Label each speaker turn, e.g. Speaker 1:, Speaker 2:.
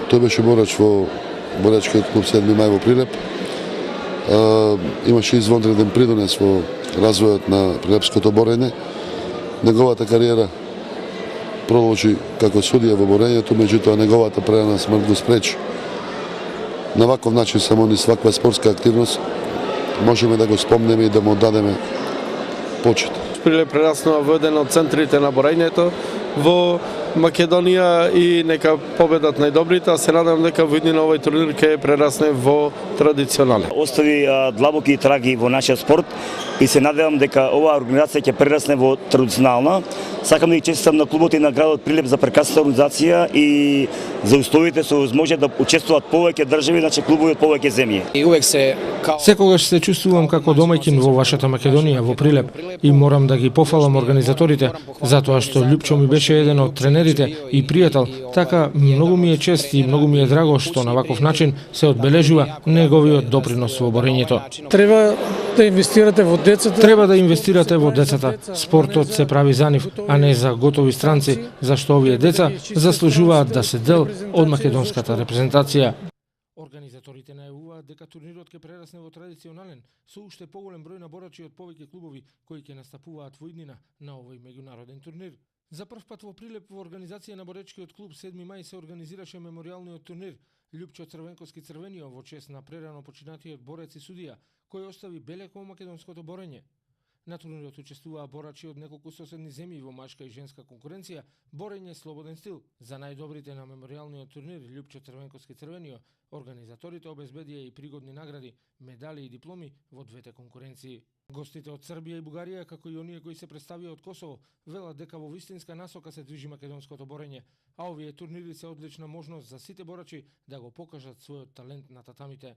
Speaker 1: Тој беше борач во борачкиот клуб 7 мај во Прилеп. Имаше извонреден придонес во развојот на прилепското борење. Неговата кариера продолжи како судија во борењето, меѓутоа неговата прерана смрт го спречи. На ваков начин само низ ваква спортска активност можеме да го спомнеме и да му дадеме почит.
Speaker 2: Прилеп прераснува во еден од центрите на борењето во Македонија и нека победат најдобрите, а се надам дека во иднина овој турнир ќе прерасне во традиционален.
Speaker 3: Остави длабоки траги во нашиот спорт и се надевам дека оваа организација ќе прерасне во традиционална. Сакам да ги честитам на клубот и на градот Прилеп за прекрасната организација и за условите со возможност да учествуваат повеќе држави, значи клубови од повеќе земји.
Speaker 4: И увек се
Speaker 5: Секогаш се чувствувам како домаќин во вашата Македонија, во Прилеп, и морам да ги пофалам организаторите, затоа што Љупчо ми беше еден од тренерите и пријател, така многу ми е чест и многу ми е драго што на ваков начин се одбележува неговиот допринос во борењето.
Speaker 6: Треба да инвестирате во децата.
Speaker 5: Треба да инвестирате во децата. Спортот се прави за нив, а не за готови странци, зашто овие деца заслужуваат да се дел од македонската репрезентација. Организаторите најавуваат дека турнирот ќе прерасне во традиционален, со уште поголем број на борачи од повеќе клубови кои ќе настапуваат во иднина на овој меѓународен турнир. За прв пат во Прилеп во организација на боречкиот клуб 7 мај се организираше мемориалниот турнир Љупчо Црвенковски Црвенио во чест на прерано починатиот борец и судија, кој остави белег во македонското борење. На турнирот учествуваа борачи од неколку соседни земји во машка и женска конкуренција, борење слободен стил. За најдобрите на мемориалниот турнир Љупчо Црвенковски Црвенио, организаторите обезбедија и пригодни награди, медали и дипломи во двете конкуренции. Гостите од Србија и Бугарија, како и оние кои се представија од Косово, велат дека во вистинска насока се движи македонското борење, а овие турнири се одлична можност за сите борачи да го покажат својот талент на татамите.